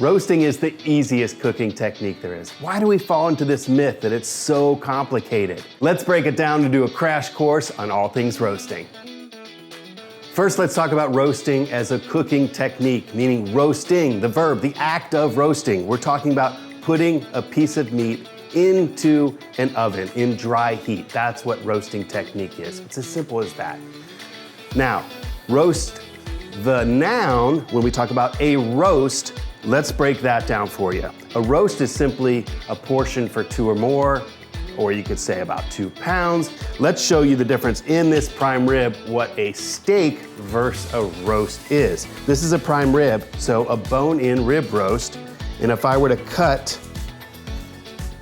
Roasting is the easiest cooking technique there is. Why do we fall into this myth that it's so complicated? Let's break it down to do a crash course on all things roasting. First, let's talk about roasting as a cooking technique, meaning roasting, the verb, the act of roasting. We're talking about putting a piece of meat into an oven in dry heat. That's what roasting technique is. It's as simple as that. Now, roast, the noun, when we talk about a roast, let's break that down for you. A roast is simply a portion for 2 or more, or you could say about 2 pounds. Let's show you the difference in this prime rib, what a steak versus a roast is. This is a prime rib, so a bone-in rib roast. And if I were to cut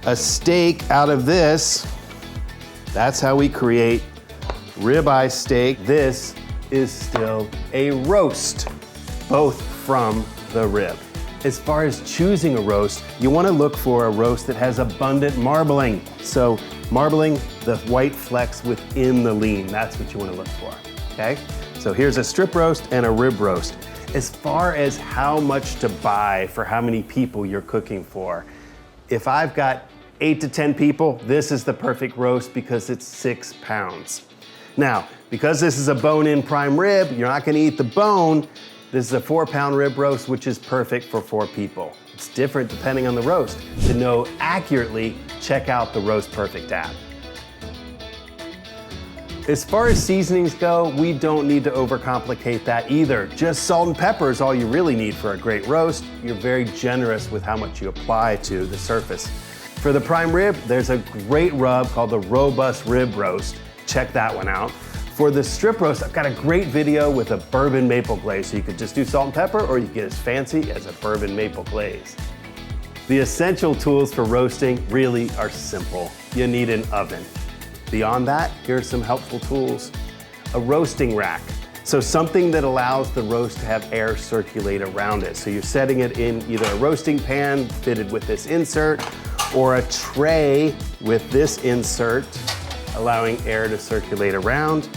a steak out of this, that's how we create ribeye steak. This is still a roast, both from the rib. As far as choosing a roast, you want to look for a roast that has abundant marbling. So marbling, the white flecks within the lean, that's what you want to look for, okay? So here's a strip roast and a rib roast. As far as how much to buy for how many people you're cooking for, if I've got 8 to 10 people, this is the perfect roast because it's 6 pounds. Now, because this is a bone-in prime rib, you're not gonna eat the bone. This is a 4-pound rib roast, which is perfect for 4 people. It's different depending on the roast. To know accurately, check out the Roast Perfect app. As far as seasonings go, we don't need to overcomplicate that either. Just salt and pepper is all you really need for a great roast. You're very generous with how much you apply to the surface. For the prime rib, there's a great rub called the Robust Rib Roast. Check that one out. For the strip roast, I've got a great video with a bourbon maple glaze. So you could just do salt and pepper, or you can get as fancy as a bourbon maple glaze. The essential tools for roasting really are simple. You need an oven. Beyond that, here are some helpful tools. A roasting rack. So something that allows the roast to have air circulate around it. So you're setting it in either a roasting pan fitted with this insert, or a tray with this insert, allowing air to circulate around.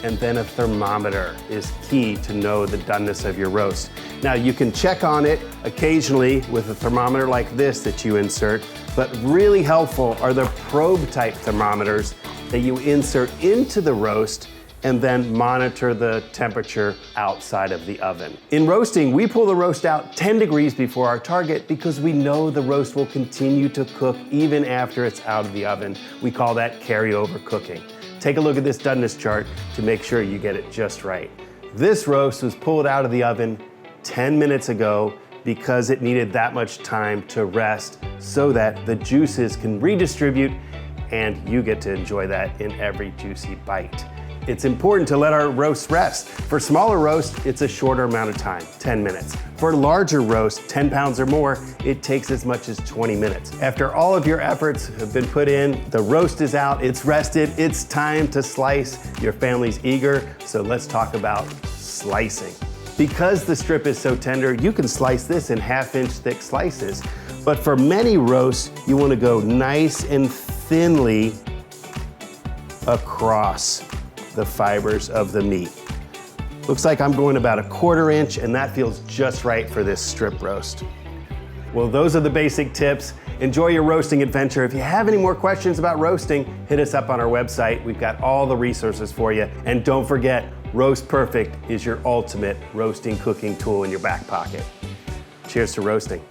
And then a thermometer is key to know the doneness of your roast. Now you can check on it occasionally with a thermometer like this that you insert, but really helpful are the probe type thermometers that you insert into the roast and then monitor the temperature outside of the oven. In roasting, we pull the roast out 10 degrees before our target because we know the roast will continue to cook even after it's out of the oven. We call that carryover cooking. Take a look at this doneness chart to make sure you get it just right. This roast was pulled out of the oven 10 minutes ago because it needed that much time to rest so that the juices can redistribute and you get to enjoy that in every juicy bite. It's important to let our roast rest. For smaller roasts, it's a shorter amount of time, 10 minutes. For larger roasts, 10 pounds or more, it takes as much as 20 minutes. After all of your efforts have been put in, the roast is out, it's rested, it's time to slice. Your family's eager, so let's talk about slicing. Because the strip is so tender, you can slice this in 1/2-inch thick slices. But for many roasts, you want to go nice and thinly across the fibers of the meat. Looks like I'm going about 1/4 inch, and that feels just right for this strip roast. Well, those are the basic tips. Enjoy your roasting adventure. If you have any more questions about roasting, hit us up on our website. We've got all the resources for you. And don't forget, Roast Perfect is your ultimate roasting cooking tool in your back pocket. Cheers to roasting.